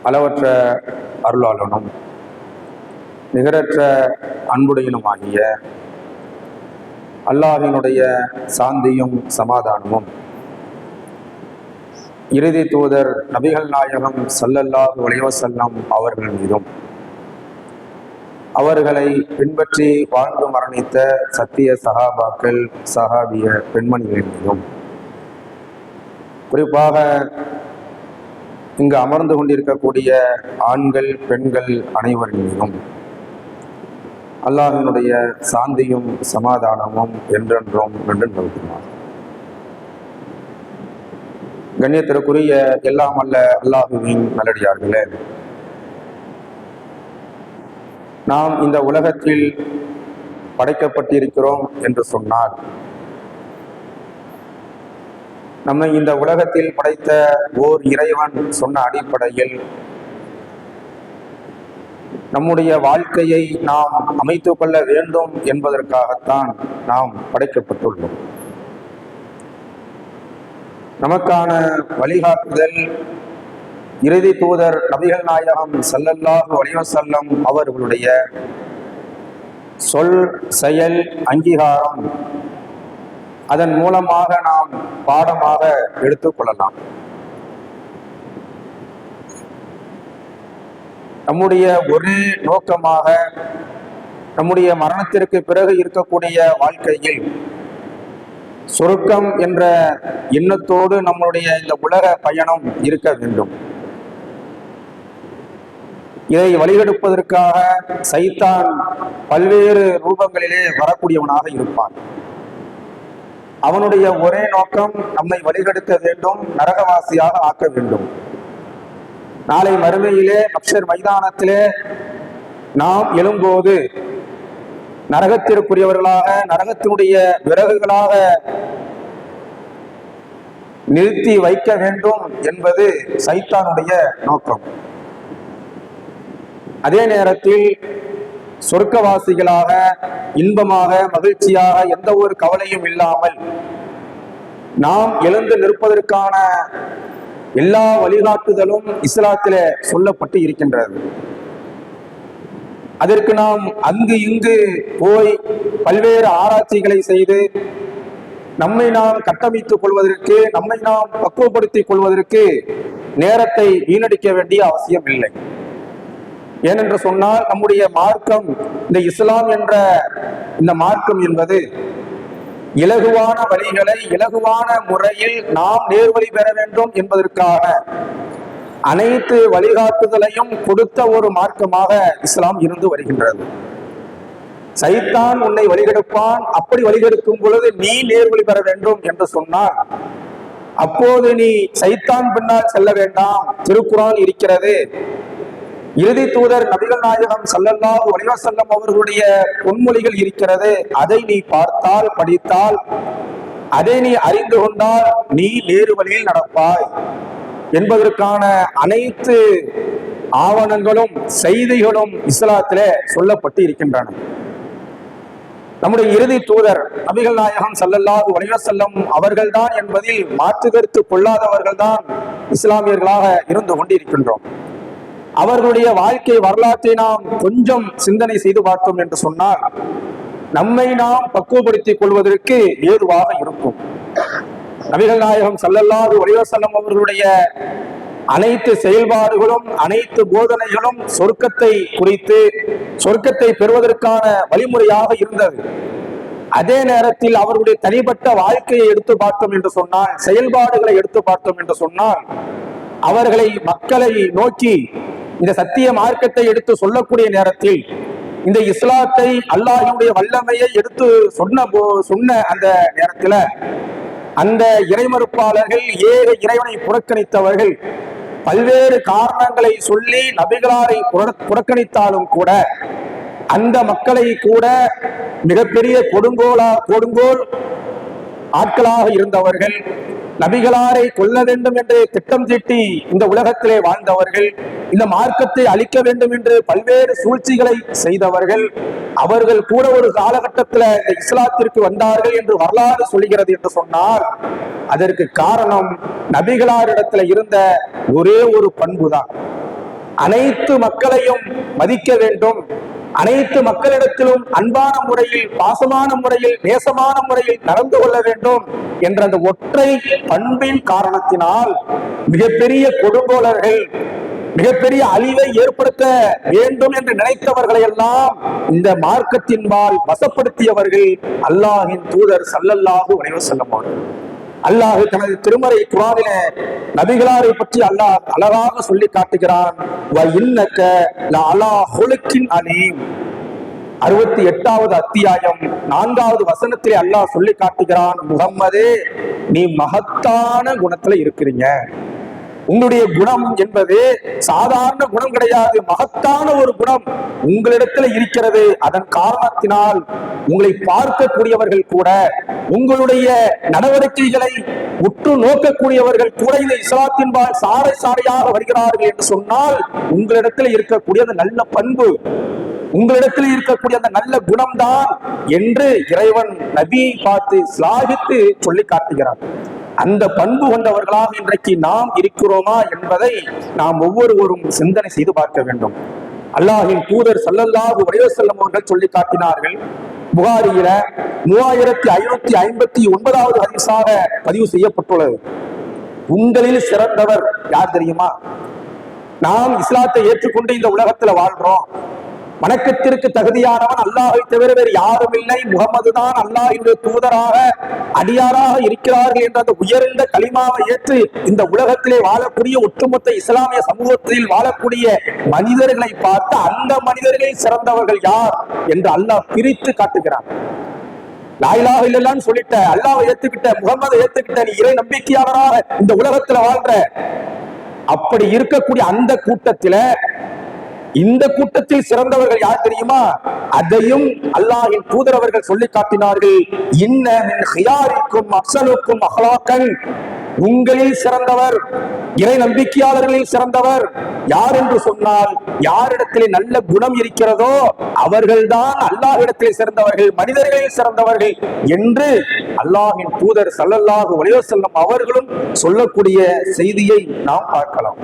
அளவற்ற அருளாளனும் நிகரற்ற அன்புடையனுமாகிய அல்லாஹ்வினுடைய சாந்தியும் சமாதானமும் இறுதி தூதர் நபிகள் நாயகம் ஸல்லல்லாஹு அலைஹி வஸல்லம் அவர்கள் மீதும் அவர்களை பின்பற்றி வாழ்ந்து மரணித்த சத்திய சஹாபாக்கள் சஹாபிய பெண்மணிகளின் மீதும் குறிப்பாக இங்கு அமர்ந்து கொண்டிருக்கக்கூடிய ஆண்கள் பெண்கள் அனைவரின் மீதும் அல்லாஹ்வினுடைய சாந்தியும் சமாதானமும் என்றென்றும் நின்று நிறுத்தினார். கண்ணியத்திற்குரிய எல்லாம் அல்ல அல்லாஹுவின் நல்லடியார்களே, நாம் இந்த உலகத்தில் படைக்கப்பட்டிருக்கிறோம் என்று சொன்னால் நம்மை இந்த உலகத்தில் படைத்த ஓர் இறைவன் சொன்ன அடிப்படையில் நம்முடைய வாழ்க்கையை நாம் அமைத்துக் கொள்ள வேண்டும் என்பதற்காகத்தான் நாம் படைக்கப்பட்டுள்ளோம். நமக்கான வழிகாட்டுதல் இறுதி தூதர் நபிகள் நாயகம் ஸல்லல்லாஹு அலைஹி வஸல்லம் அவர்களுடைய சொல் செயல் அங்கீகாரம், அதன் மூலமாக நாம் பாடமாக எடுத்துக்கொள்ளலாம். நம்முடைய ஒரே நோக்கமாக நம்முடைய மரணத்திற்கு பிறகு இருக்கக்கூடிய வாழ்க்கையில் சொர்க்கம் என்ற எண்ணத்தோடு நம்முடைய இந்த உலக பயணம் இருக்க வேண்டும். இதை வழிகெடுப்பதற்காக சைத்தான் பல்வேறு ரூபங்களிலே வரக்கூடியவனாக இருப்பான். அவனுடைய ஒரே நோக்கம் நம்மை வழிகெடுக்க வேண்டும், நரகவாசியாக ஆக்க வேண்டும். நாளை மறுமையிலே மஹ்ஷர் மைதானத்திலே நாம் எழும்போது நரகத்திற்குரியவர்களாக, நரகத்தினுடைய விறகுகளாக நிறுத்தி வைக்க வேண்டும் என்பது சைத்தானுடைய நோக்கம். அதே நேரத்தில் சொர்க்கவாசிகளாக இன்பமாக மகிழ்ச்சியாக எந்த ஒரு கவலையும் இல்லாமல் நாம் எழுந்து நிற்பதற்கான எல்லா வழிகாட்டுதலும் இஸ்லாத்திலே சொல்லப்பட்டு இருக்கின்றது. அதற்கு நாம் அங்கு இங்கு போய் பல்வேறு ஆராய்ச்சிகளை செய்து நம்மை நாம் கட்டமைத்துக் கொள்வதற்கு, நம்மை நாம் பக்குவப்படுத்திக் கொள்வதற்கு நேரத்தை வீணடிக்க வேண்டிய அவசியம் இல்லை. ஏனென்று சொன்னால் நம்முடைய மார்க்கம், இந்த இஸ்லாம் என்ற இந்த மார்க்கம் என்பது இலகுவான வழிகளை இலகுவான முறையில் நாம் நேர்வழி பெற வேண்டும் என்பதற்காக அனைத்து வழிகாட்டுதலையும் கொடுத்த ஒரு மார்க்கமாக இஸ்லாம் இருந்து வருகின்றது. சைத்தான் உன்னை வழிகெடுப்பான். அப்படி வழிகெடுக்கும் பொழுது நீ நேர்வழி பெற வேண்டும் என்று சொன்னால் அப்போது நீ சைத்தான் பின்னால் செல்ல வேண்டாம். திருக்குர்ஆன் இருக்கிறது. இறுதி தூதர் நபிகள் நாயகம் ஸல்லல்லாஹு அலைஹி வஸல்லம் அவர்களுடைய பொன்மொழிகள் இருக்கிறது. அதை நீ பார்த்தால், படித்தால், அதை நீ அறிந்து கொண்டால் நீ நேரு வழியில் நடப்பாய் என்பதற்கான அனைத்து ஆவணங்களும் செய்திகளும் இஸ்லாத்திலே சொல்லப்பட்டு இருக்கின்றன. நம்முடைய இறுதி தூதர் நபிகள் நாயகம் ஸல்லல்லாஹு அலைஹி வஸல்லம் அவர்கள்தான் என்பதில் மாற்று கருத்து கொள்ளாதவர்கள்தான் இஸ்லாமியர்களாக இருந்து கொண்டிருக்கின்றோம். அவர்களுடைய வாழ்க்கை வரலாற்றை நாம் கொஞ்சம் சிந்தனை செய்து பார்த்தோம் என்று சொன்னால் நம்மை நாம் பக்குவப்படுத்திக் கொள்வதற்கு ஏதுவாக இருக்கும். நபிகள் நாயகம் ஸல்லல்லாஹு அலைஹி வஸல்லம் அவர்களுடைய அனைத்து செயல்பாடுகளும் அனைத்து போதனைகளும் சொர்க்கத்தை குறித்து, சொர்க்கத்தை பெறுவதற்கான வழிமுறையாக இருந்தது. அதே நேரத்தில் அவர்களுடைய தனிப்பட்ட வாழ்க்கையை எடுத்து பார்த்தோம் என்று சொன்னால், செயல்பாடுகளை எடுத்து பார்த்தோம் என்று சொன்னால், அவர்களை மக்களை நோக்கி இந்த சத்திய மார்க்கத்தை எடுத்து சொல்லக்கூடிய நேரத்தில், இந்த இஸ்லாத்தை அல்லாஹ்வுடைய வல்லமையை எடுத்து சொன்ன அந்த நேரத்தில் அந்த இறைமறுப்பாளர்கள், ஏக இறைவனை புறக்கணித்தவர்கள் பல்வேறு காரணங்களை சொல்லி நபிகளாரை புறக்கணித்தாலும் கூட அந்த மக்களை கூட மிகப்பெரிய கொடுங்கோல் ஆட்களாக இருந்தவர்கள், நபிகளாரை கொல்ல வேண்டும் என்று திட்டம் தீட்டி இந்த உலகத்திலே வாழ்ந்தவர்கள், இந்த மார்க்கத்தை அழிக்க வேண்டும் என்று பல்வேறு சூழ்ச்சிகளை செய்தவர்கள், அவர்கள் கூட ஒரு காலகட்டத்தில் இந்த இஸ்லாத்திற்கு வந்தார்கள் என்று வரலாறு சொல்கிறது என்று சொன்னால் அதற்கு காரணம் நபிகளாரிடத்துல இருந்த ஒரே ஒரு பண்புதான். அனைத்து மக்களையும் மதிக்க வேண்டும், அனைத்து மக்களிடத்திலும் அன்பான முறையில், பாசமான முறையில், நேசமான முறையில் நடந்து கொள்ள வேண்டும் என்ற அந்த ஒற்றை பண்பின் காரணத்தினால் மிகப்பெரிய கொடுங்கோலர்கள், மிகப்பெரிய அழிவை ஏற்படுத்த வேண்டும் என்று நினைத்தவர்களை எல்லாம் இந்த மார்க்கத்தின்பால் வசப்படுத்தியவர்கள் அல்லாஹ்வின் தூதர் ஸல்லல்லாஹு அலைஹி வஸல்லம். அல்லாஹ் தனது திருமறை குர்ஆனில நபிகளாரை பற்றி அல்லாஹ் அழகாக சொல்லி காட்டுகிறான். வ இன்னக லஅலா ஹுலுகின் அலீம். 68வது அத்தியாயம் 4வது வசனத்திலே அல்லாஹ் சொல்லி காட்டுகிறான், முஹம்மதே நீ மகத்தான குணத்துல இருக்கிறீங்க. உங்களுடைய குணம் என்பது சாதாரண குணம் கிடையாது, மகத்தான ஒரு குணம் உங்களிடத்துல இருக்கிறது. அதன் காரணத்தினால் உங்களை பார்க்கக்கூடியவர்கள் கூட, உங்களுடைய நடவடிக்கைகளை உற்று நோக்கக்கூடியவர்கள் கூட இந்த இஸ்லாத்தின்பால் சாறை சாறையாக வருகிறார்கள் என்று சொன்னால் உங்களிடத்துல இருக்கக்கூடிய அந்த நல்ல பண்பு, உங்களிடத்தில் இருக்கக்கூடிய அந்த நல்ல குணம்தான் என்று இறைவன் நபியை பார்த்து ஸ்லாகித்து சொல்லி காட்டுகிறார். அந்த பண்பு கொண்டவர்களாக இன்றைக்கு நாம் இருக்கிறோமா என்பதை நாம் ஒவ்வொருவரும் சிந்தனை செய்து பார்க்க வேண்டும். அல்லாஹ்வின் தூதர் ஸல்லல்லாஹு அலைஹி வஸல்லம் அவர்கள் சொல்லி காட்டினார்கள். புகாரியில 3559வது ஹதீஸாக பதிவு செய்யப்பட்டுள்ளது. உங்களில் சிறந்தவர் யார் தெரியுமா? நாம் இஸ்லாத்தை ஏற்றுக்கொண்டு இந்த உலகத்துல வாழ்றோம். வணக்கத்திற்கு தகுதியானவன் அல்லாஹை தவிர வேறு யாரும் இல்லை, முகமது தான் அல்லாஹ்வுடைய தூதராக அடியாராக இருக்கிறார்கள் என்ற அந்த உயர்ந்த கலிமாவை ஏற்று இந்த உலகத்திலே வாழக்கூடிய ஒட்டுமொத்த இஸ்லாமிய சமூகத்தில் வாழக்கூடிய மனிதர்களை பார்த்து அந்த மனிதர்களில் சிறந்தவர்கள் யார் என்று அல்லாஹ் பிரித்து காட்டுகிறான். லா இலாஹ இல்லல்லாஹ்னு சொல்லிட்ட, அல்லாஹ்வை ஏத்துக்கிட்ட, முகமதை ஏத்துக்கிட்ட, நீ இறை நம்பிக்கையாளராக இந்த உலகத்துல வாழ்ற. அப்படி இருக்கக்கூடிய அந்த கூட்டத்தில இந்த கூட்டத்தில் சிறந்தவர்கள் யார் தெரியுமா? அதையும் அல்லாஹ்வின் தூதர் அவர்கள் சொல்லி காட்டினார்கள். இன்ன மின் ஹியாரிக்கும் அஃஸலுக்கும் அஹ்லாகன். உங்களில் சிறந்தவர், இறை நம்பிக்கையாளர்களில் சிறந்தவர் யார் என்று சொன்னால், யாரிடத்திலே நல்ல குணம் இருக்கிறதோ அவர்கள்தான் அல்லாஹ்விடத்திலே சிறந்தவர்கள், மனிதர்களில் சிறந்தவர்கள் என்று அல்லாஹ்வின் தூதர் ஸல்லல்லாஹு அலைஹி வஸல்லம் அவர்களும் சொல்லக்கூடிய செய்தியை நாம் பார்க்கலாம்.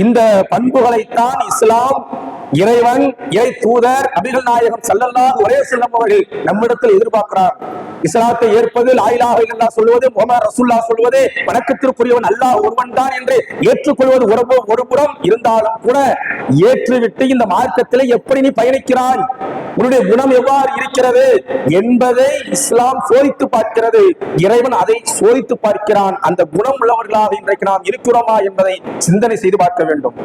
இந்த பண்புகளைத்தான் இஸ்லாம், இறைவன், இறை தூதர் நபிகள் நாயகம் ஸல்லல்லாஹு அலைஹி வஸல்லம் அவர்கள் நம்மிடத்தில் எதிர்பார்க்கிறார். இஸ்லாத்தை ஏற்பது, லா இலாஹ இல்லல்லாஹ் சொல்வது, முஹம்மது ரசூலுல்லாஹ் சொல்வது, வணக்கத்திற்குரியவன் அல்லாஹ் ஒருவன் தான் என்று ஏற்றுக்கொள்வது ஒரு புறம் இருந்தாலும் கூட, ஏற்றுவிட்டு இந்த மார்க்கத்திலே எப்படி நீ பயணிக்கிறாய், உன்னுடைய குணம் எவ்வாறு இருக்கிறது என்பதை இஸ்லாம் சோதித்து பார்க்கிறது. இறைவன் அதை சோதித்து பார்க்கிறான். அந்த குணம் உள்ளவர்களாக இன்றைக்கு நாம் இருக்கிறோமா என்பதை சிந்தனை செய்து பார்க்க வேண்டும்.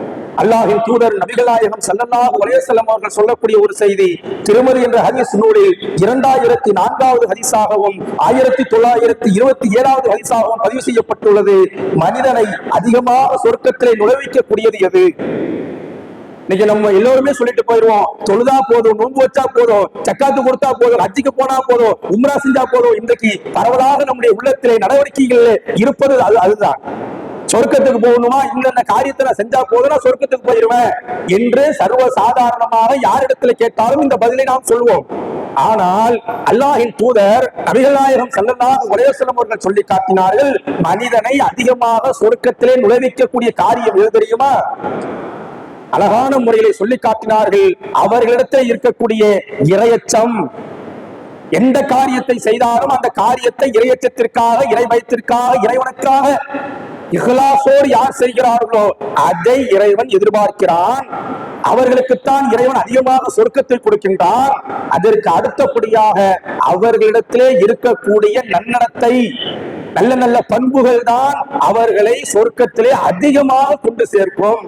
அல்லாஹ்வின் தூதர் நபிகள் நாயகம் ஸல்லல்லாஹு அலைஹி வஸல்லம் அவர்கள் சொல்லக்கூடிய ஒரு செய்தி திருமதி என்ற ஹதீஸ் நூலில் 2004வது ஹதீஸாகவும் 1927வது ஹதீஸாகவும் பதிவு செய்யப்பட்டுள்ளது. மனிதனை அதிகமாக சொர்க்கத்திலே நுழைவிக்கக்கூடியது எது? இன்னைக்கு நம்ம எல்லோருமே சொல்லிட்டு போயிருவோம், தொழுதா போதும், நோன்பு வச்சா போதும், சக்காத்து கொடுத்தா போதும், ஹஜ்ஜுக்கு போனா போதும், உம்ரா செஞ்சா போதும். இன்றைக்கு பரவலாக நம்முடைய உள்ளத்திலே நடவடிக்கைகள் இருப்பது அதுதான். சொர்க்கத்துக்கு போகணுமா, இந்த காரியத்தை நான் செஞ்சா போதும், நான் சொர்க்கத்துக்கு போயிருவேன் என்று சர்வ சாதாரணமாக யாரிடத்துல கேட்டாலும் இந்த பதிலை நாம் சொல்வோம். ஆனால் அல்லாஹ்வின் தூதர் நபிகள் நாயகம் ஸல்லல்லாஹு அலைஹி வஸல்லம் அவர்கள் சொல்லி காட்டினார்கள், மனிதனை அதிகமாக சொர்க்கத்திலே நுழைவிக்கக்கூடிய காரியம் எது தெரியுமா? அழகான முறையிலே சொல்லி காட்டினார்கள். அவர்களிடத்தில் இருக்கக்கூடிய இறையச்சம். எந்த காரியத்தை செய்தாலும் அந்த காரியத்தை இறையச்சத்திற்காக, இறை பயத்திற்காக, இறைவனுக்காக இஹ்லாஸோடு யார் செய்கிறார்களோ அதை இறைவன் எதிர்பார்க்கிறான். அவர்களுக்குத்தான் இறைவன் அதிகமாக சொர்க்கத்தை கொடுக்கின்றான். அதற்கு அடுத்தபடியாக அவர்களிடத்திலே இருக்கக்கூடிய நன்னடத்தை, நல்ல நல்ல பண்புகள் தான் அவர்களை சொர்க்கத்திலே அதிகமாக கொண்டு சேர்க்கும்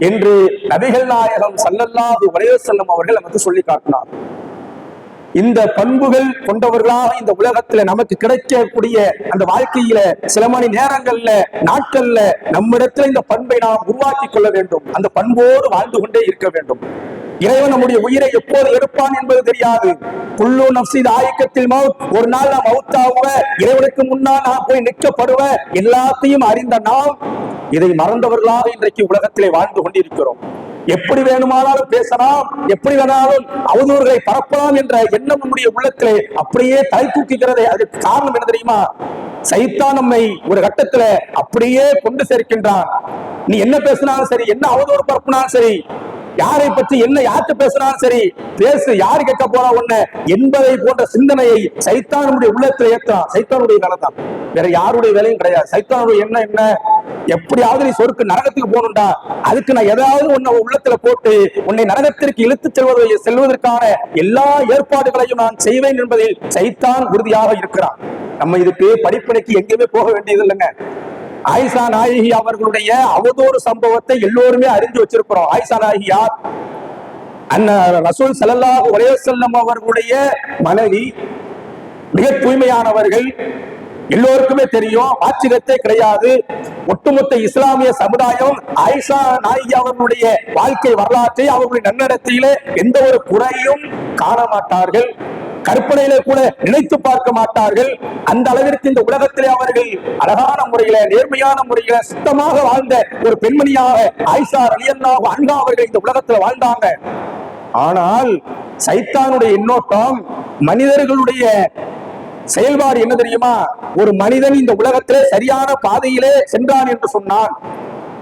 என்று நபிகள் நாயகம் ஸல்லல்லாஹு அலைஹி வஸல்லம் அவர்கள் நமக்கு சொல்லி காட்டினார். இந்த பண்புகள் கொண்டவர்களாக இந்த உலகத்துல நமக்கு கிடைக்கக்கூடிய அந்த வாழ்க்கையில சில மணி நேரங்கள்ல, நாட்கள்ல நம்மிடத்துல இந்த பண்பை நாம் உருவாக்கி கொள்ள வேண்டும். அந்த பண்போடு வாழ்ந்து கொண்டே இருக்க வேண்டும். இறைவன் நம்முடைய உயிரை எப்போது எடுப்பான் என்பது தெரியாது. குல்லு நஃப்ஸின் ஆயக்கத்தில் மவுத், ஒரு நாள் நாம் மவுத்தாகுவ, இறைவனுக்கு முன்னால் நாம் போய் நிற்கப்படுவ, எல்லாத்தையும் அறிந்த நாம் இதை மறந்தவர்களாக இன்றைக்கு உலகத்திலே வாழ்ந்து கொண்டிருக்கிறோம். எப்படி வேணுமானாலும் பேசலாம், எப்படி வேணாலும் அவதூறுகளை பரப்பலாம் என்ற எண்ணம் நம்முடைய உள்ளத்திலே அப்படியே தலை தூக்குகிறது. அதுக்கு காரணம் என்ன தெரியுமா? சைத்தான் நம்மை ஒரு கட்டத்துல அப்படியே கொண்டு சேர்க்கின்றான். நீ என்ன பேசினாலும் சரி, என்ன அவதூறு பரப்பினாலும் சரி, யாரை பற்றி என்ன யார்கிட்ட பேசினாலும் சரி, பேசு, யாரு கேட்க போறா ஒண்ணு என்பதை போன்ற சிந்தனையை சைத்தானுடைய உள்ளத்துல ஏற்றான். சைத்தானுடைய வேலை தான், வேற யாருடைய வேலையும் கிடையாது. சைத்தானுடைய எண்ணம் என்ன? எப்படியாவது நீ சொருக்கு நரகத்துக்கு போகணும்டா, அதுக்கு நான் ஏதாவது உன்னை உள்ளத்துல போட்டு உன்னை நரகத்திற்கு இழுத்து செல்வதற்கான எல்லா ஏற்பாடுகளையும் நான் செய்வேன் என்பதில் சைத்தான் உறுதியாக இருக்கிறான். நம்ம இதுக்கு படிப்பனைக்கு எங்கேயுமே போக வேண்டியது இல்லைங்க. ஆயிஷா நாயகி அவர்களுடைய அவதூறு சம்பவத்தை எல்லோருமே அறிந்து வச்சிருக்கிறோம். ஆயிஷா நாயகி யார்? ரசூல் ஸல்லல்லாஹு அலைஹி வஸல்லம் அவர்களுடைய மனைவி, மிக தூய்மையானவர்கள், எல்லோருக்குமே தெரியும், வாச்சிகத்தே கிடையாது. ஒட்டுமொத்த இஸ்லாமிய சமுதாயம் ஆயிஷா நாயகி அவர்களுடைய வாழ்க்கை வரலாற்றை, அவர்களுடைய நன்னடத்தையிலே எந்த ஒரு குறையும் காண மாட்டார்கள், கற்பனையிலே கூட நினைத்து பார்க்க மாட்டார்கள். அந்த அளவிற்கு இந்த உலகத்திலே அவர்கள் அழகான முறையில, நேர்மையான முறையில, சுத்தமாக வாழ்ந்த ஒரு பெண்மணியாக ஆயிஷா ரலியல்லாஹு அன்ஹா அவர்கள் இந்த உலகத்துல வாழ்ந்தாங்க. ஆனால் சைத்தானுடைய எண்ணோட்டம், மனிதர்களுடைய செயல்பாடு என்ன தெரியுமா? ஒரு மனிதன் இந்த உலகத்திலே சரியான பாதையிலே சென்றான் என்று சொன்னான்,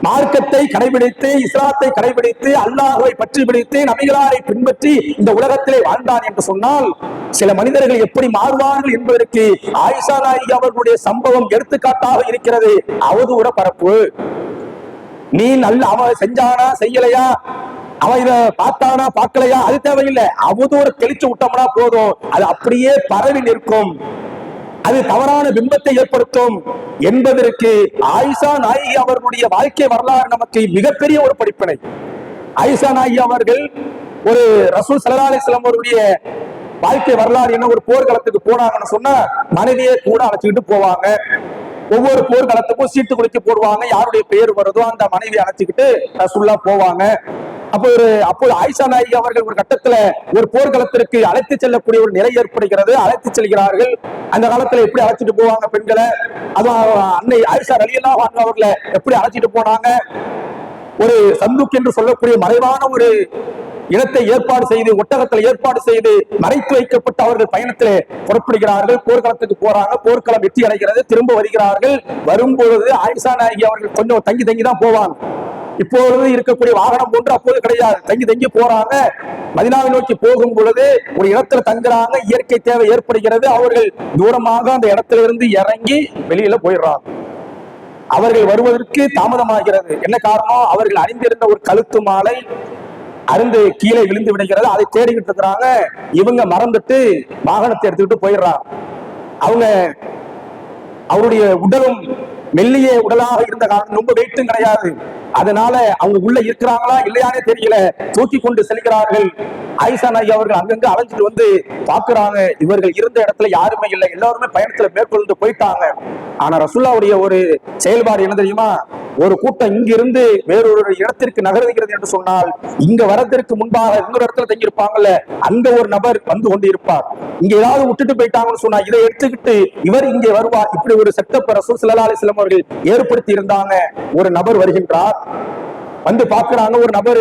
மார்க்கத்தை கடைபிடித்து, இஸ்லாத்தை கடைபிடித்து, அல்லாஹ்வை பற்றி பிடித்து, நபிகளாரை பின்பற்றி இந்த உலகத்திலே வாழ்ந்தான் என்று சொன்னால், சில மனிதர்கள் எப்படி மாறுவார்கள் என்பதற்கு ஆயிஷா நாயகி அவர்களுடைய சம்பவம் எடுத்துக்காட்டாக இருக்கிறது. அவதூற பரப்பு. நீ நல்ல அவன் செஞ்சானா செய்யலையா, அவன் இதை பார்த்தானா பார்க்கலையா, அது தேவையில்லை. அவதூற தெளிச்சு விட்டோம்னா போதும், அது அப்படியே பரவி நிற்கும், அது தவறான பிம்பத்தை ஏற்படுத்தும் என்பதற்கு ஆயிஷா நாயகி அவர்களுடைய வாழ்க்கை வரலாறு நமக்கு மிகப்பெரிய ஒரு படிப்பினை. ஆயிஷா நாயகி அவர்கள் ஒரு ரசூல் ஸல்லல்லாஹு அலைஹி வஸல்லம் அவர்களுடைய வாழ்க்கை வரலாறு என்ன? ஒரு போர்க்களத்துக்கு போனாங்கன்னு சொன்னா மனைவியே கூட அழைச்சிக்கிட்டு போவாங்க. ஒவ்வொரு போர்க்களத்துக்கும் சீட்டு குலுக்கி போடுவாங்க. யாருடைய பெயர் வருதோ அந்த மனைவி அழைச்சிக்கிட்டு ரசூலுல்லாஹ் போவாங்க. அப்போது ஆயிஷா நாயகி அவர்கள் ஒரு கட்டத்துல ஒரு போர்க்களத்திற்கு அழைத்து செல்லக்கூடிய ஒரு நிலை ஏற்படுகிறது. அழைத்து செல்கிறார்கள். அந்த காலத்துல எப்படி அழைச்சிட்டு போவாங்க பெண்களை? அதுவும் அன்னை ஆயிஷா ரலியல்லாஹு அன்ஹா அவர்களை எப்படி அழைச்சிட்டு போனாங்க? ஒரு சந்துக் என்று சொல்லக்கூடிய மறைவான ஒரு இடத்தை ஏற்பாடு செய்து, ஒட்டகத்தில் ஏற்பாடு செய்து மறைத்து வைக்கப்பட்ட அவர்கள் பயணத்திலே புறப்படுகிறார்கள். போர்க்களத்துக்கு போறாங்க. போர்க்களம் வெற்றி அடைகிறது. திரும்ப வருகிறார்கள். வரும்பொழுது ஆயிஷா நாயகி அவர்கள் கொஞ்சம் தங்கி தங்கி தான் போவாங்க. இப்பொழுது இருக்கக்கூடிய வாகனம் போன்று அப்போது கிடையாது. தங்கி தங்கி போறாங்க. மதீனாவை நோக்கி போகும் பொழுது ஒரு இடத்துல தங்குறாங்க. இயற்கை தேவை ஏற்படுகிறது. அவர்கள் தூரமாக அந்த இடத்துல இருந்து இறங்கி வெளியில போயிடுறாங்க. அவர்கள் வருவதற்கு தாமதமாகிறது. என்ன காரணம்? அவர்கள் அணிந்திருந்த ஒரு கழுத்து மாலை அருந்து கீழே விழுந்து விடுகிறது. அதை தேடிக்கிட்டு இருக்கிறாங்க. இவங்க மறந்துட்டு வாகனத்தை எடுத்துக்கிட்டு போயிடுறாங்க. அவருடைய உடலும் மெல்லிய உடலாக இருந்த காரணம், ரொம்ப வெயிட்டும் கிடையாது. அதனால அவங்க உள்ள இருக்கிறாங்களா இல்லையானே தெரியல. தூக்கி கொண்டு செல்கிறார்கள். ஆயிஷா நாயகி அவர்கள் அங்கங்க அழைச்சிட்டு வந்து பாக்குறாங்க. இவர்கள் இருந்த இடத்துல யாருமே இல்லை. எல்லாருமே பயணத்துல மேற்கொண்டு போயிட்டாங்க. ஆனா ரசூலுல்லாஹ்வுடைய ஒரு செயல்பாடு என்ன தெரியுமா? ஒரு கூட்டம் இங்கிருந்து வேறொரு இடத்திற்கு நகர்கிறது என்று சொன்னால், இங்க வரதற்கு முன்பாக இன்னொரு இடத்துல தங்கி இருப்பாங்கல்ல, அங்க ஒரு நபர் வந்து கொண்டு இருப்பார். இங்க ஏதாவது விட்டுட்டு போயிட்டாங்கன்னு சொன்னா இதை எடுத்துக்கிட்டு இவர் இங்கே வருவார். இப்படி ஒரு செட்டப் ரசூல் ஸல்லல்லாஹு அலைஹி வஸல்லம் அவர்கள் ஏற்படுத்தி இருந்தாங்க. ஒரு நபர் வருகின்றார். வந்து பாக்குறாங்க. ஒரு நபர்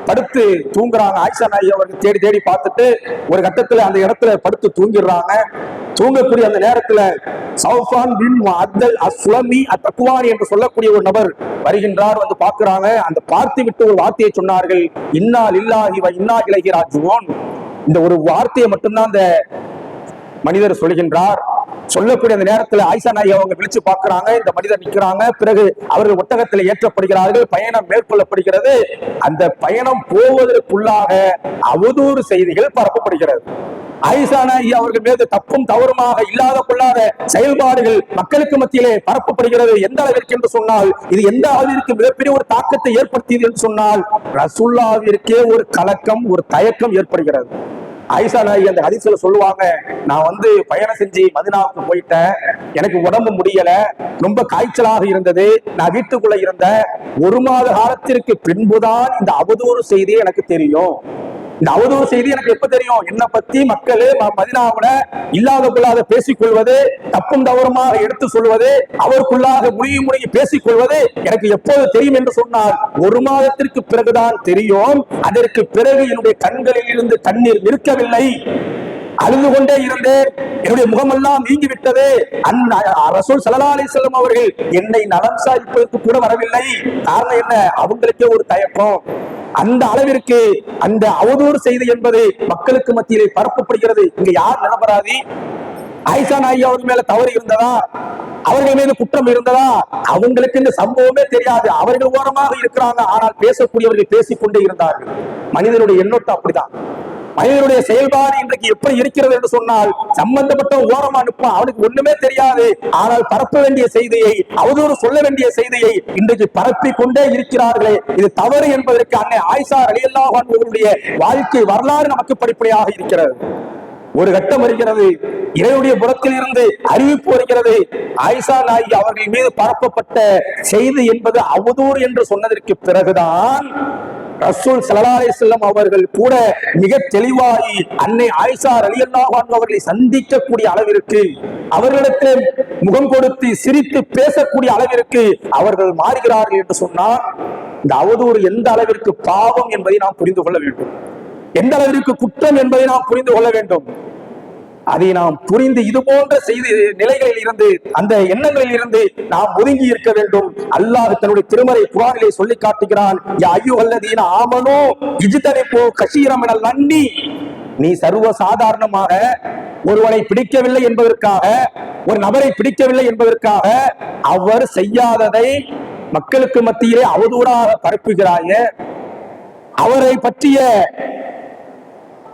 படுத்து தூங்குறாங்க. ஆயிஷா நாயகி அவர்கள் தேடி தேடி பார்த்துட்டு ஒரு கட்டத்துல அந்த இடத்துல படுத்து தூங்கிடுறாங்க. தூங்கக்கூடிய அந்த நேரத்துல சௌஃபான் பின் முஅத்தல் அஸ்லமி அத்தக்வானி என்று சொல்லக்கூடிய ஒரு நபர் வருகின்றார். வந்து பாக்குறாங்க. அந்த பார்த்து விட்டு ஒரு வார்த்தையை சொன்னார்கள், இன்னா லில்லாஹி வ இன்னா இலைஹி ராஜிஊன். இந்த ஒரு வார்த்தையை மட்டும்தான் அந்த மனிதர் சொல்கின்றார். சொல்லக்கூடிய அந்த நேரத்துல ஆயிஷா நாயகி அவங்க விழிச்சு பாக்குறாங்க. இந்த மனிதர் நிற்கிறாங்க. பிறகு அவர்கள் ஒட்டகத்தில் ஏற்றப்படுகிறார்கள். பயணம் மேற்கொள்ளப்படுகிறது. அந்த பயணம் போவதற்குள்ளாக அவதூறு செய்திகள் பரப்பப்படுகிறது. ஆயிஷா நாயகி அவர்கள் மீது தப்பும் தவறுமாக இல்லாத கொள்ளாத செயல்பாடுகள் மக்களுக்கு மத்தியிலே பரப்பப்படுகிறது. எந்த அளவிற்கு என்று சொன்னால், இது எந்த அளவிற்கு மிகப்பெரிய ஒரு தாக்கத்தை ஏற்படுத்தியது என்று சொன்னால், ரசூலுல்லாஹ்விற்கே ஒரு கலக்கம், ஒரு தயக்கம் ஏற்படுகிறது. ஆயிஷா நாயகி அந்த ஹதீஸ்ல சொல்லுவாங்க, நான் வந்து பயணம் செஞ்சு மதீனாவுக்கு போயிட்டேன். எனக்கு உடம்பு முடியல, ரொம்ப காய்ச்சலாக இருந்தது. நான் வீட்டுக்குள்ள இருந்த 1 மாத காலத்திற்கு பின்புதான் இந்த அவதூறு செய்தி எனக்கு தெரியும். இந்த அவதூறு செய்தி எனக்கு எப்ப தெரியும்? என்னை பத்தி மக்களே மதினாவுல இல்லாத கொள்ளாத பேசிக்கொள்வது, தப்பும் தவறுமாக எடுத்து சொல்வது, அவருக்குள்ளாக முழுகி பேசிக் கொள்வது எனக்கு எப்போது தெரியும் என்று சொன்னால், 1 மாதத்திற்கு பிறகுதான் தெரியும். அதற்கு பிறகு என்னுடைய கண்களில் இருந்து தண்ணீர் நிற்கவில்லை. அழுது கொண்டே இருந்தேன். என்னுடைய முகமெல்லாம் நீங்கிவிட்டது. ரசூல் ஸல்லல்லாஹு அலைஹி வஸல்லம் அவர்கள் என்னை நலம் விசாரிப்பதற்கு கூட வரவில்லை. காரணம் என்ன? அவங்களுக்கே ஒரு தயக்கம். அந்த அளவிற்கு அந்த அவதூறு செய்தி என்பது மக்களுக்கு மத்தியிலே பரப்பப்படுகிறது. இங்க யார் நிரபராதி? ஆயிஷா நாயகி அவர்கள் மேல தவறு இருந்ததா? அவர்கள் மீது குற்றம் இருந்ததா? அவங்களுக்கு இந்த சம்பவமே தெரியாது. அவர்கள் ஓரமாக இருக்கிறாங்க. ஆனால் பேசக்கூடியவர்கள் பேசிக்கொண்டே இருந்தார்கள். மனிதனுடைய எண்ணோட்டம் அப்படிதான். மனிதனுடைய செயல்பாடு இன்றைக்கு எப்படி இருக்கிறது என்று சொன்னால், சம்பந்தப்பட்ட ஓரமா அனுப்பான், அவனுக்கு ஒண்ணுமே தெரியாது. ஆனால் பரப்ப வேண்டிய செய்தியை, அவதூறு சொல்ல வேண்டிய செய்தியை இன்றைக்கு பரப்பி கொண்டே இருக்கிறார்களே, இது தவறு என்பதற்கு அன்னை ஆயிஷா ரலியல்லாஹு அன்ஹா அவர்களுடைய வாழ்க்கை வரலாறு நமக்கு படிப்படியாக இருக்கிறது. ஒரு கட்டம் வருகிறது, இறைவனுடைய புறத்தில் இருந்து அறிவிப்பு வருகிறது. ஆயிஷா நாயகி அவர்கள் மீது பரப்பப்பட்ட செய்தி என்பது அவதூறு என்று சொன்னதற்கு பிறகுதான் ரசூல் ஸல்லல்லாஹு அலைஹி வஸல்லம் அவர்கள் கூட மிக தெளிவாகி அன்னை ஆயிஷா ரலியல்லாஹு அன்ஹா அவர்களை சந்திக்கக்கூடிய அளவிற்கு, அவர்களிடத்தில் முகம் கொடுத்து சிரித்து பேசக்கூடிய அளவிற்கு அவர்கள் மாறுகிறார்கள் என்று சொன்னால், இந்த அவதூறு எந்த அளவிற்கு பாவம் என்பதை நாம் புரிந்து கொள்ள வேண்டும். எந்த அளவிற்கு குற்றம் என்பதை நாம் புரிந்து கொள்ள வேண்டும். அதை நாம் புரிந்து இது போன்ற செய்தி நிலைகளில் இருந்து, அந்த எண்ணங்களில் இருந்து நாம் ஒதுங்கி இருக்க வேண்டும். அல்லாஹ் தன்னுடைய திருமறை குர்ஆனிலே சொல்லி காட்டுகிறான், யா அய்யுஹல்லதீன ஆமனூ இஜ்தனிபூ கஸீரம் மினல் லன்னி. நீ சர்வ சாதாரணமாக ஒருவனை பிடிக்கவில்லை என்பதற்காக, ஒரு நபரை பிடிக்கவில்லை என்பதற்காக அவர் செய்யாததை மக்களுக்கு மத்தியிலே அவதூறாக பரப்புகிறாய, அவரை பற்றிய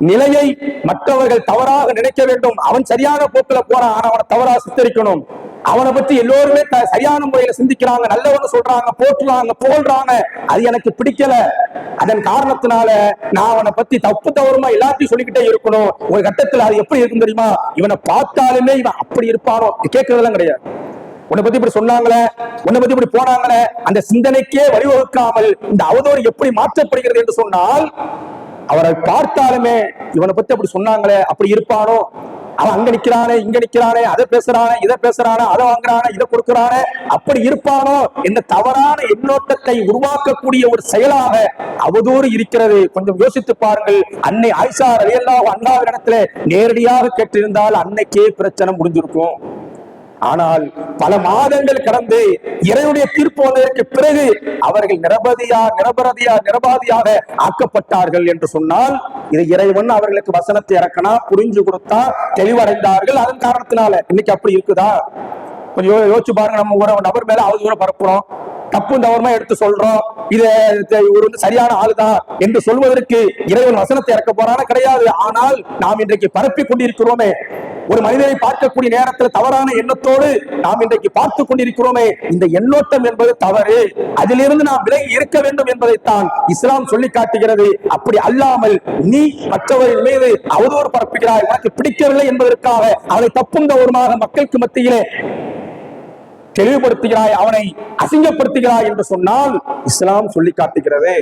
நிலையை மற்றவர்கள் தவறாக நினைக்க வேண்டும். அவன் சரியான போக்குல போறான், ஆனா அவனை தவறாக சித்தரிக்கணும். அவனை பற்றி எல்லோருமே சரியான முறையில சிந்திக்கிறாங்க, நல்லவன்னு சொல்றாங்க, போற்றுறாங்க, புகழ்றாங்க. அது எனக்கு பிடிக்கல. அதன் காரணத்தினால நான் அவனை பத்தி தப்பு தவறுமா எல்லாத்தையும் சொல்லிக்கிட்டே இருக்கணும். ஒரு கட்டத்தில் அது எப்படி இருக்கும் தெரியுமா? இவனை பார்த்தாலுமே இவன் அப்படி இருப்பானோ கேட்கறதெல்லாம் கிடையாது. உன்னை பத்தி இப்படி சொன்னாங்களே, உன்னை பத்தி இப்படி போனாங்களே, அந்த சிந்தனைக்கே வழிவகுக்காமல் இந்த அவதூறு எப்படி மாற்றப்படுகிறது என்று சொன்னால், அவரை பார்த்தாலுமே இவனை பத்தி அப்படி சொன்னாங்களே, அப்படி இருப்பானோ, அவன் அங்க நிக்கிறானே, இங்க நிக்கிறானே, அதை பேசுறானே, இதை பேசுறானே, அதை வாங்குறானே, இதை கொடுக்கிறானே, அப்படி இருப்பானோ என்ற தவறான எண்ணோட்டத்தை உருவாக்கக்கூடிய ஒரு செயலாக அவதூறு இருக்கிறது. கொஞ்சம் யோசித்து பாருங்கள். அன்னை ஆயிஷா ரலியல்லாஹு அன்ஹா இடத்துல நேரடியாக கேட்டிருந்தால் அன்னைக்கே பிரச்சனை முடிஞ்சிருக்கும். ஆனால் பல மாதங்கள் கடந்து இறைவனுடைய தீர்ப்பு வந்ததற்கு பிறகு அவர்கள் நிரபராதியாக ஆக்கப்பட்டார்கள் என்று சொன்னால், இது இறைவன் அவர்களுக்கு வசனத்தை இறக்கினா, புரிஞ்சு கொடுத்தா, தெளிவடைந்தார்கள். அதன் காரணத்தினால இன்னைக்கு அப்படி இருக்குதா? கொஞ்சம் யோசிச்சு பாருங்க. நம்ம ஒரு நபர் மேல அவதூறு பரப்புறோம், தப்பு தவறுமா எடுத்து சொல்றோம், இது சரியான ஆளுதான் என்று சொல்வதற்கு இறைவன் வசனத்தை இறக்க போறான கிடையாது. ஆனால் நாம் இன்றைக்கு பரப்பி கொண்டிருக்கிறோமே, ஒரு மனிதனை பார்க்கக்கூடிய நேரத்தில் தவறான எண்ணத்தோடு நாம் இன்றைக்கு பார்த்து கொண்டிருக்கிறோமே, இந்த எண்ணோட்டம் என்பது தவறு. அதிலிருந்து நாம் விலகி இருக்க வேண்டும் என்பதைத்தான் இஸ்லாம் சொல்லி காட்டுகிறது. அப்படி அல்லாமல் நீ மற்றவரின் மீது அவதூறு பரப்புகிறாய், உனக்கு பிடிக்கவில்லை என்பதற்காக அவனை தப்பும் தவறுமாக மக்களுக்கு மத்தியிலே தெளிவுபடுத்துகிறாய், அவனை அசிங்கப்படுத்துகிறாய் என்று சொன்னால் இஸ்லாம் சொல்லி காட்டுகிறது.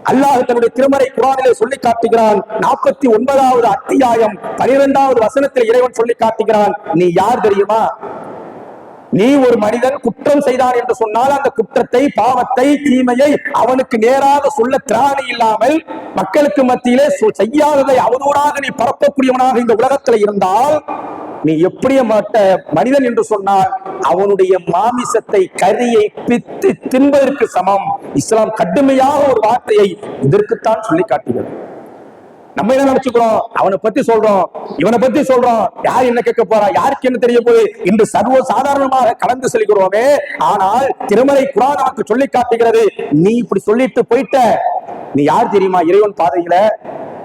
அல்லாஹ் தன்னுடைய திருமறை குர்ஆனிலே சொல்லி காட்டுகிறான். 49வது அத்தியாயம் 12வது வசனத்தில் இறைவன் சொல்லி காட்டுகிறான். நீ யார் தெரியுமா? நீ ஒரு மனிதன் குற்றம் செய்தான் என்று சொன்னால், அந்த குற்றத்தை, பாவத்தை, தீமையை அவனுக்கு நேராக சொல்ல திராணி இல்லாமல் மக்களுக்கு மத்தியிலே செய்யாததை அவதூறாக நீ பரப்பக்கூடியவனாக இந்த உலகத்தில் இருந்தால், நீ எப்படிய மனிதன் என்று சொன்னால் அவனுடைய மாமிசத்தை, கரியை பித்து தின்பதற்கு சமம். இஸ்லாம் கடுமையாக ஒரு வார்த்தையை இதற்குத்தான் சொல்லி காட்டுகிறது. நம்ம என்ன நினைச்சுக்கிறோம்? அவனை பத்தி சொல்றோம், இவனை பத்தி சொல்றோம், யார் என்ன கேட்க போறா, யாருக்கு என்ன தெரிய போகுது என்று சர்வ சாதாரணமாக கலந்து செல்கிறோமே. ஆனால் திருமறை குர்ஆன் நமக்கு சொல்லி காட்டுகிறது, நீ இப்படி சொல்லிட்டு போயிட்ட, நீ யார் தெரியுமா? இறைவன் பாதையில,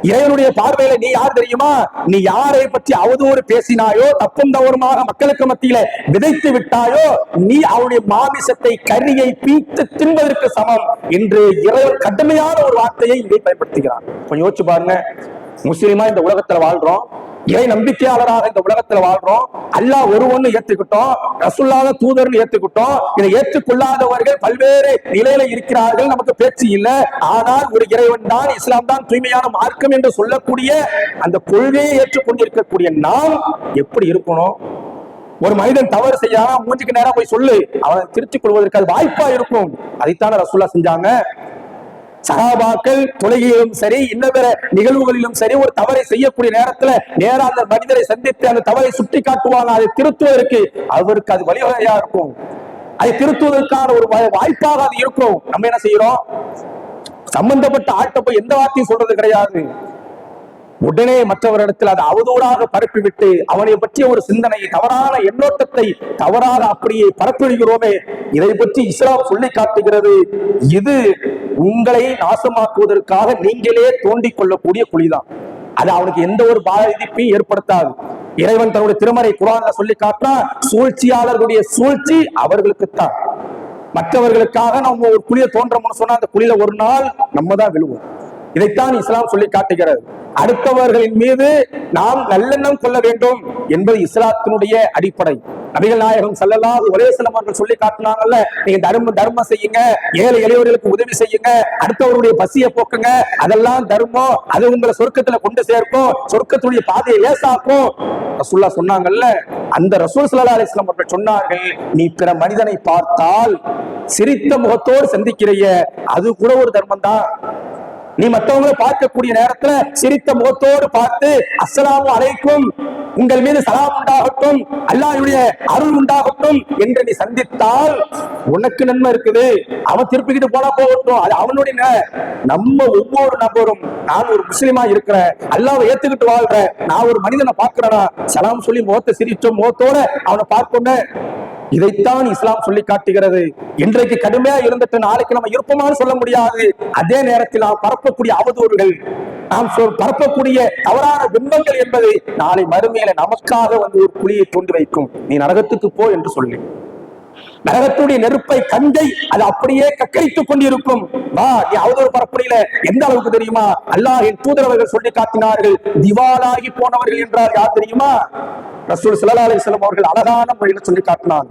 இறைவனுடைய பார்வையில நீ யார் தெரியுமா? நீ யாரை பற்றி அவதூறு பேசினாயோ, தப்பும் தவறுமாக மக்களுக்கு மத்தியில விதைத்து விட்டாயோ, நீ அவருடைய மாமிசத்தை, கரியை பீத்து தின்பதற்கு சமம் என்று இறைவன் கடுமையான ஒரு வார்த்தையை இங்கே பயன்படுத்துகிறான். கொஞ்சம் யோசிச்சு பாருங்க. முஸ்லிமா இந்த உலகத்துல வாழ்றோம், இறை நம்பிக்கையாளராக இந்த உலகத்துல வாழ்றோம். அல்லாஹ் ஒருவன்னு ஏத்துக்கிட்டோம், ரசூலுல்லாஹ் தூதர்னு ஏத்துக்கிட்டோம். இதை ஏற்றுக்கொள்ளாதவர்கள் பல்வேறு நிலையில இருக்கிறார்கள், நமக்கு பேச்சு இல்ல. ஆனால் ஒரு இறைவன் தான், இஸ்லாம் தான் தூய்மையான மார்க்கம் என்று சொல்லக்கூடிய அந்த கொள்கையை ஏற்றுக்கொண்டிருக்கக்கூடிய நாம் எப்படி இருக்கணும்? ஒரு மனிதன் தவறு செய்யாம மூஞ்சுக்கு நேரம் போய் சொல்லு, அவனை திருத்திக் கொள்வதற்கு அது வாய்ப்பா இருக்கும். அதைத்தான ரசூலுல்லாஹ் செஞ்சாங்க. சஹாபாக்கள் தொழுகையிலும் சரி, இன்னொரு நிகழ்வுகளிலும் சரி, ஒரு தவறை செய்யக்கூடிய நேரத்துல நேரா அந்த மனிதரை சந்தித்து அந்த தவறை சுட்டி காட்டுவாங்க. அதை திருத்துவதற்கு அவருக்கு அது வழிவகையா இருக்கும், அதை திருத்துவதற்கான ஒரு வாய்ப்பாக அது இருக்கும். நம்ம என்ன செய்யறோம்? சம்பந்தப்பட்ட ஆட்ட போய் எந்த வார்த்தையும் சொல்றது கிடையாது. உடனே மற்றவரிடத்தில் அதை அவதூறாக பரப்பிவிட்டு அவனை பற்றிய ஒரு சிந்தனையை, தவறான எண்ணோட்டத்தை தவறாக அப்படியே பரப்பிடுகிறோமே. இதை பற்றி இஸ்லாம் சொல்லி காட்டுகிறது, இது உங்களை நாசமாக்குவதற்காக நீங்களே தோண்டிக் கொள்ளக்கூடிய குழிதான். அது அவனுக்கு எந்த ஒரு பாதிப்பையும் ஏற்படுத்தாது. இறைவன் தன்னுடைய திருமறை குர்ஆன்ல சொல்லி காட்டா, சூழ்ச்சியாளர்களுடைய சூழ்ச்சி அவர்களுக்குத்தான். மற்றவர்களுக்காக நம்ம ஒரு குழியை தோன்றோம்னு சொன்னா அந்த குழியில ஒரு நாள் நம்ம தான் விழுவோம். இதைத்தான் இஸ்லாம் சொல்லி காட்டுகிறது. அடுத்தவர்களின் மீது நாம் நல்லெண்ணம் கொள்ள வேண்டும் என்பது இஸ்லாத்தினுடைய அடிப்படை. நபிகள் நாயகம் ஸல்லல்லாஹு அலைஹி வஸல்லம் அவர்கள் சொல்லி காட்டினாங்கல்ல, நீங்க தர்மம் செய்யுங்க, ஏழை எளியவர்களுக்கு உதவி செய்யுங்க, அடுத்தவருடைய பசியை போக்குங்க, அதெல்லாம் தர்மம், அது உங்களை சொர்க்கத்துல கொண்டு சேர்க்கும், சொர்க்கத்துடைய பாதையை லேசாக்கும். ரசூலுல்லாஹ் சொன்னாங்கல்ல, அந்த ரசூல் ஸல்லல்லாஹு அலைஹி வஸல்லம் அவர்கள் சொன்னார்கள், நீ பிற மனிதனை பார்த்தால் சிரித்த முகத்தோடு சந்திக்கிறைய, அது கூட ஒரு தர்மம் தான். நீ மற்றவங்களை பார்க்கக்கூடிய நேரத்துல சிரித்த முகத்தோடு பார்த்து அஸ்ஸலாமு அலைக்கும், உங்கள் மீது சலாம் உண்டாகட்டும், அல்லாஹ்வுடைய அருள் உண்டாகட்டும் என்று நீ சந்தித்தால் உனக்கு நன்மை இருக்குது. அவன் திருப்பிக்கிட்டு போனா போகட்டும், அது அவனுடைய. நம்ம ஒவ்வொரு நபரும், நான் ஒரு முஸ்லிமா இருக்கிறேன், அல்லாஹ்வை ஏத்துக்கிட்டு வாழ்றேன், நான் ஒரு மனிதனை பார்க்கிறேனா, சலாம் சொல்லி முகத்தை சிரிச்ச முகத்தோட அவனை பார்க்கணும். இதைத்தான் இஸ்லாம் சொல்லி காட்டுகிறது. இன்றைக்கு கடுமையா இருந்துட்டு நாளைக்கு நம்ம இருப்போமான்னு சொல்ல முடியாது. அதே நேரத்தில் நாம் பரப்பக்கூடிய அவதூறுகள், நாம் பரப்பக்கூடிய தவறான பிம்பங்கள் என்பது நாளை மறுமையில நமக்காக வந்து ஒரு குழியை தோண்டி வைக்கும். நீ நரகத்துக்கு போ என்று சொல்லி, நரகத்துடைய நெருப்பை கண்டை அது அப்படியே கக்கரித்துக் கொண்டிருக்கும். வா, நீ அவதூறு பரப்புரையில எந்த அளவுக்கு தெரியுமா? அல்லாஹ்வின் தூதரவர்கள் சொல்லி காட்டினார்கள், திவாலாகி போனவர்கள் என்றால் யார் தெரியுமா? ரசூல் ஸல்லல்லாஹு அலைஹி வஸல்லம் அவர்கள் அழகான முறையில சொல்லி காட்டினாங்க.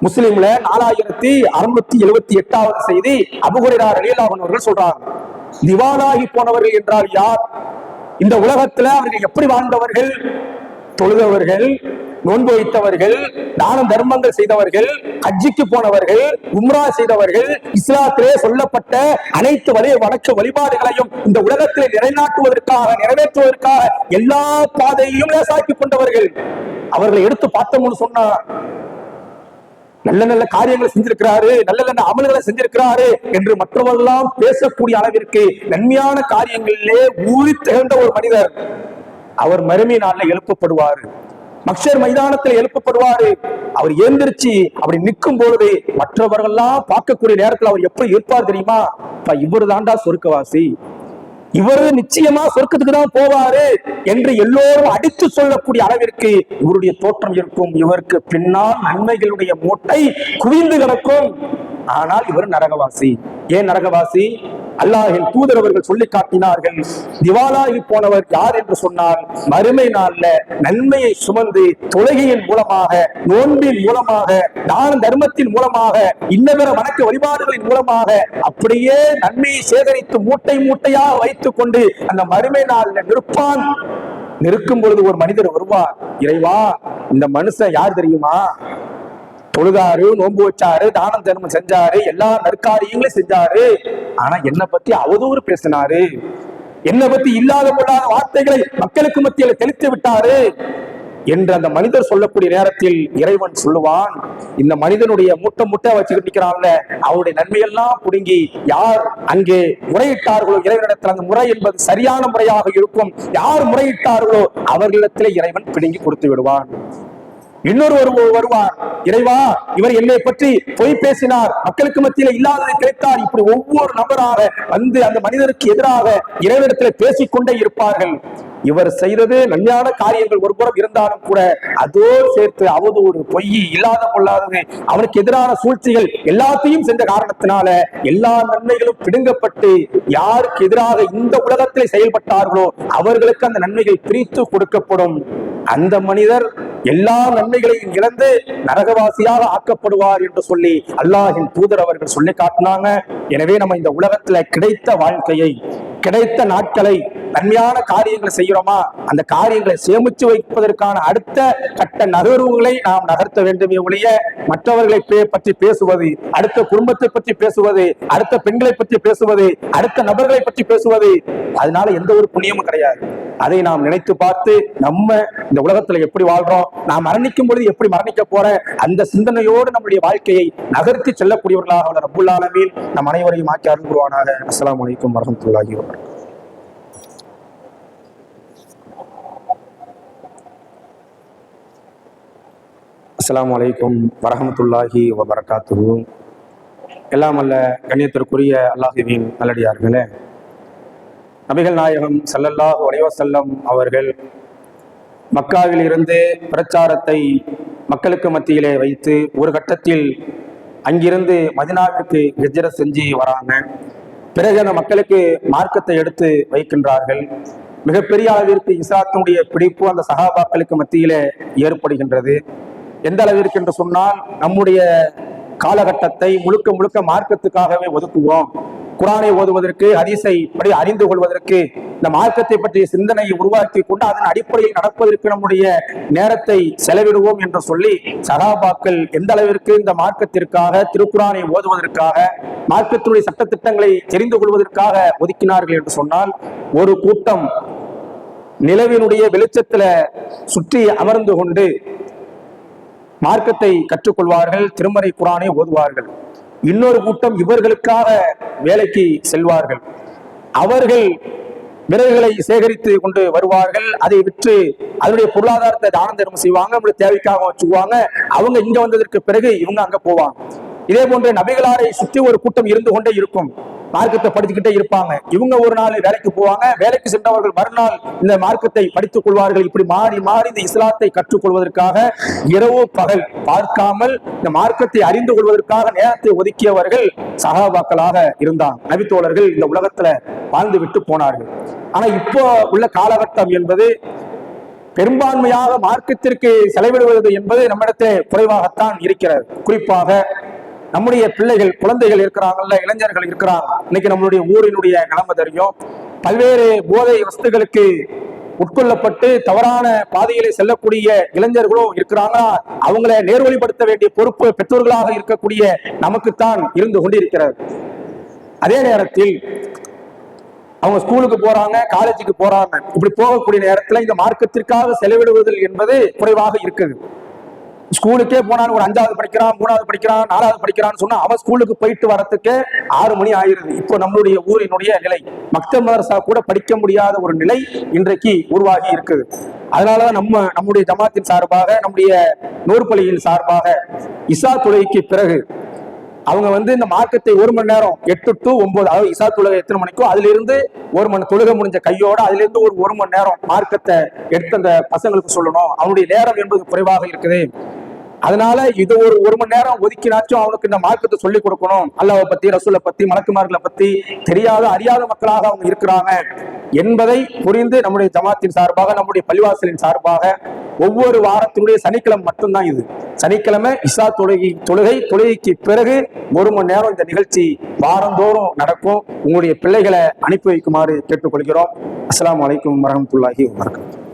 முஸ்லிம்ல 4678வது செய்தி, அபூ ஹுரைரா ரலியல்லாஹு அன்ஹு அவர்கள் சொல்றாங்க, திவாலாகி போனவர்கள் என்றால் யார்? இந்த உலகத்துல அவர்கள் எப்படி வாழ்ந்தவர்கள்? தொழுதவர்கள், நோன்பு வைத்தவர்கள், தான தர்மங்கள் செய்தவர்கள், ஹஜ்ஜுக்கு போனவர்கள், உம்ரா செய்தவர்கள், இஸ்லாத்திலே சொல்லப்பட்ட அனைத்து வணக்க வழிபாடுகளையும் இந்த உலகத்திலே நிறைவேற்றுவதற்காக எல்லா பாதையையும் லேசாக்கி கொண்டவர்கள். அவர்களை எடுத்து பார்த்தோம்னு சொன்னா, நல்ல நல்ல காரியங்களை செஞ்சிருக்கிறாரு, நல்ல நல்ல அமல்களை செஞ்சிருக்கிறாரு என்று மற்றவர்களெல்லாம் பேசக்கூடிய அளவிற்கு நன்மையான காரியங்களிலே ஊறி திகழ்ந்த ஒரு மனிதர். அவர் மறுமை நாளில் எழுப்பப்படுவார், மக்ஷர் மைதானத்தில் எழுப்பப்படுவாரு. அவர் எழுந்திருச்சு அப்படி நிற்கும் பொழுது மற்றவர்கள்லாம் பார்க்கக்கூடிய நேரத்தில் அவர் எப்படி இருப்பார் தெரியுமா? இவரு தாண்டா சொர்க்கவாசி, இவரு நிச்சயமா சொர்க்கத்துக்கு தான் போவாரு என்று எல்லோரும் அடித்து சொல்லக்கூடிய அளவிற்கு இவருடைய தோற்றம் இருக்கும். இவருக்கு பின்னால் நன்மைகளுடைய மூட்டை குவிந்து கிடக்கும். ஆனால் இவர் நரகவாசி. ஏன் நரகவாசி? அல்லாஹ்வின் தூதர் அவர்கள் சொல்லி காட்டினார்கள், திவாலாகி போனவர் யார் என்று சொன்னால், மறுமை நாள்ல நன்மையை சுமந்து தொழுகையின் மூலமாக, நோன்பின் மூலமாக, தான தர்மத்தின் மூலமாக, இன்னபிற வணக்க வழிபாடுகளின் மூலமாக அப்படியே நன்மையை சேகரித்து மூட்டை மூட்டையாக வைத்துக் கொண்டு அந்த மறுமை நாள்ல நிற்பான். நிற்கும் பொழுது ஒரு மனிதர் வருவார், இறைவா, இந்த மனுஷன் யார் தெரியுமா? தொழுதாரு, நோன்பு வச்சாரு, தானம் தர்மம் செஞ்சாரு, எல்லா நற்காரியங்களும் செஞ்சாரு, ஆனா என்னை பத்தி அவதூறு பேசினாரு, என்னை பத்தி இல்லாத பொல்லாத வார்த்தைகளை மக்களுக்கு மத்தியில தெளித்து விட்டாரு என்று அந்த மனிதர் சொல்லக்கூடிய நேரத்தில் இறைவன் சொல்லுவான், இந்த மனிதனுடைய மூட்டை வச்சுக்கிட்டு நிற்கிறான்ல, அவருடைய நன்மையெல்லாம் புடுங்கி யார் அங்கே முறையிட்டார்களோ இறைவனிடத்தில், அந்த முறை என்பது சரியான முறையாக இருக்கும், யார் முறையிட்டார்களோ அவர்களிடத்திலே இறைவன் பிடுங்கி கொடுத்து விடுவான். இன்னொரு வருவார், இறைவா, இவர் என்னை பற்றி பொய் பேசினார், மக்களுக்கு மத்தியில் இல்லாததை கிடைத்தார். இப்படி ஒவ்வொரு நபராக வந்து அந்த மனிதருக்கு எதிராக இறைவனிடத்தில் பேசிக்கொண்டே இருப்பார்கள். இவர் செய்தது நன்மையான காரியங்கள் ஒரு புறம் இருந்தாலும் கூட அதோடு சேர்த்து அவதூறு, பொய், இல்லாத பொல்லாதது, அவனுக்கு எதிரான சூழ்ச்சிகள் எல்லாத்தையும் செஞ்ச காரணத்தினால எல்லா நன்மைகளும் பிடுங்கப்பட்டு யாருக்கு எதிராக இந்த உலகத்திலே செயல்பட்டார்களோ அவர்களுக்கு அந்த நன்மைகள் பிரித்து கொடுக்கப்படும். அந்த மனிதர் எல்லா நன்மைகளையும் இழந்து நரகவாசியாக ஆக்கப்படுவார் என்று சொல்லி அல்லாஹ்வின் தூதர் அவர்கள் சொல்லி காட்டினாங்க. எனவே நம்ம இந்த உலகத்துல கிடைத்த வாழ்க்கையை, கிடைத்த நாட்களை நன்மையான காரியங்களை செய்கிறோமா, அந்த காரியங்களை சேமிச்சு வைப்பதற்கான அடுத்த கட்ட நகர்வுகளை நாம் நகர்த்த வேண்டுமே ஒழிய மற்றவர்களை பற்றி பேசுவது, அடுத்த குடும்பத்தை பற்றி பேசுவது, அடுத்த பெண்களை பற்றி பேசுவது, அடுத்த நபர்களை பற்றி பேசுவது, அதனால எந்த ஒரு புண்ணியமும் கிடையாது. அதை நாம் நினைத்து பார்த்து நம்ம இந்த உலகத்துல எப்படி வாழ்றோம், நாம் மரணிக்கும் பொழுது எப்படி மரணிக்க போற அந்த சிந்தனையோடு நம்முடைய வாழ்க்கையை நகர்த்தி செல்லக்கூடியவர்களாக ரப்புல் ஆலமீன் நம் அனைவரையும் ஆக்கி அருள் புரிவானாக. அஸ்ஸலாமு அலைக்கும் வரஹ்மத்துல்லாஹி வபரகாத்துஹு. அஸ்ஸலாமு அலைக்கும் வரஹ்மத்துல்லாஹி வபரகாத்துஹு. எல்லாம் அல்ல கண்ணியத்திற்குரிய அல்லாஹ்வின் நல்லடியார்களே, நபிகள் நாயகம் ஸல்லல்லாஹு அலைஹி வஸல்லம் அவர்கள் மக்காவில் இருந்து பிரச்சாரத்தை மக்களுக்கு மத்தியிலே வைத்து ஒரு கட்டத்தில் அங்கிருந்து மதீனாவிற்கு ஹிஜ்ரத் செஞ்சு வராங்க. பிறகு அந்த மக்களுக்கு மார்க்கத்தை எடுத்து வைக்கின்றார்கள். மிகப்பெரிய அளவிற்கு இஸ்லாத்தினுடைய பிடிப்பு அந்த சஹாபாக்களுக்கு மத்தியிலே ஏற்படுகின்றது. எந்த அளவிற்கு என்று சொன்னால், நம்முடைய காலகட்டத்தை முழுக்க முழுக்க மார்க்கத்துக்காகவே ஒதுக்குவோம். குரானை ஓதுவதற்கு, ஹதீஸை படி அறிந்து கொள்வதற்கு, இந்த மார்க்கத்தை பற்றிய சிந்தனையை உருவாக்கி கொண்டு அதன் அடிப்படையில் நடப்பதற்கு நம்முடைய நேரத்தை செலவிடுவோம் என்று சொல்லி சஹாபாக்கள் எந்த அளவிற்கு இந்த மார்க்கத்திற்காக, திருக்குரானை ஓதுவதற்காக, மார்க்கத்தினுடைய சட்டத்திட்டங்களை தெரிந்து கொள்வதற்காக ஒதுக்கினார்கள் என்று சொன்னால், ஒரு கூட்டம் நிலவினுடைய வெளிச்சத்துல சுற்றி அமர்ந்து கொண்டு மார்க்கத்தை கற்றுக்கொள்வார்கள், திருமறை குரானை ஓதுவார்கள். இன்னொரு கூட்டம் இவர்களுக்காக வேலைக்கு செல்வார்கள். அவர்கள் விறகுகளை சேகரித்து கொண்டு வருவார்கள். அதை விற்று அதனுடைய பொருளாதாரத்தை தான தர்மம் செய்வாங்க, நம்முடைய தேவைக்காக வச்சுக்குவாங்க. அவங்க இங்க வந்ததற்கு பிறகு இவங்க அங்க போவாங்க. இதே போன்ற நபிகளாரை சுற்றி ஒரு கூட்டம் இருந்து கொண்டே இருக்கும், மார்க்கத்தை படிச்சுக்கிட்டே இருப்பாங்க. இவங்க ஒரு நாள் வேலைக்கு போவாங்க, வேலைக்கு சென்றவர்கள் மறுநாள் இந்த மார்க்கத்தை படித்துக் கொள்வார்கள். இப்படி மாறி மாறி இந்த இஸ்லாத்தை கற்றுக்கொள்வதற்காக இரவு பகல் பார்க்காமல் இந்த மார்க்கத்தை அறிந்து கொள்வதற்காக நேரத்தை ஒதுக்கியவர்கள் சஹாபாக்களாக இருந்தாங்க. நபித்தோழர்கள் இந்த உலகத்துல வாழ்ந்து விட்டு போனார்கள். ஆனா இப்போ உள்ள காலகட்டம் என்பது பெரும்பான்மையாக மார்க்கத்திற்கு செலவிடுவது என்பது நம்மிடத்திலே குறைவாகத்தான் இருக்கிறது. குறிப்பாக நம்முடைய பிள்ளைகள், குழந்தைகள் இருக்கிறாங்கல்ல, இளைஞர்கள் இருக்கிறாங்க. இன்னைக்கு நம்மளுடைய ஊரினுடைய நிலைமை தெரியும். பல்வேறு போதை வஸ்துகளுக்கு உட்கொள்ளப்பட்டு தவறான பாதையிலே செல்லக்கூடிய இளைஞர்களும் இருக்கிறாங்க. அவங்களை நேர்வழிப்படுத்த வேண்டிய பொறுப்பு பெற்றோர்களாக இருக்கக்கூடிய நமக்குத்தான் இருந்து கொண்டிருக்கிறது. அதே நேரத்தில் அவங்க ஸ்கூலுக்கு போறாங்க, காலேஜுக்கு போறாங்க. இப்படி போகக்கூடிய நேரத்துல இந்த மார்க்கத்திற்காக செலவிடுவதில் என்பது குறைவாக இருக்குது. ஸ்கூலுக்கே போனான்னு ஒரு 5வது படிக்கிறான், 3வது படிக்கிறான், 4வது படிக்கிறான்னு சொன்னா அவன் ஸ்கூலுக்கு போயிட்டு வரத்துக்கு 6 மணி ஆயிருது. இப்போ நம்மளுடைய ஊரினுடைய நிலை, மக்தப் மதரசா கூட படிக்க முடியாத ஒரு நிலை இன்றைக்கு உருவாகி இருக்குது. அதனாலதான் நம்முடைய ஜமாத்தின் சார்பாக, நம்முடைய நூற்பள்ளியின் சார்பாக இசா தொழுகைக்கு பிறகு அவங்க இந்த மார்க்கத்தை 1 மணி நேரம் 8 to 9, அதாவது இசா தொழுகை எத்தனை மணிக்கோ அதுல இருந்து 1 மணி தொழுகை முடிஞ்ச கையோட அதுல இருந்து ஒரு 1 மணி நேரம் மார்க்கத்தை எடுத்து அந்த பசங்களுக்கு சொல்லணும். அவனுடைய நேரம் என்பது குறைவாக இருக்குது. அதனால இது ஒரு மணி நேரம் ஒதுக்கினாச்சும் அவனுக்கு இந்த மார்க்கத்தை சொல்லிக் கொடுக்கணும். அல்லாஹ்வை பத்தி, ரசூலை பத்தி, மலக்குமார்களை பத்தி தெரியாத அறியாத மக்களாக அவங்க இருக்கிறாங்க என்பதை புரிந்து நம்முடைய ஜமாத்தின் சார்பாக, நம்முடைய பள்ளிவாசலின் சார்பாக ஒவ்வொரு வாரத்தினுடைய சனிக்கிழமை மட்டும்தான் இது, சனிக்கிழமை இஷா தொழுகைக்கு பிறகு 1 மணி நேரம் இந்த நிகழ்ச்சி வாரந்தோறும் நடக்கும். உங்களுடைய பிள்ளைகளை அனுப்பி வைக்குமாறு கேட்டுக்கொள்கிறோம். அஸ்ஸலாமு அலைக்கும் வரஹ்மத்துல்லாஹி வபரகாத்துஹு.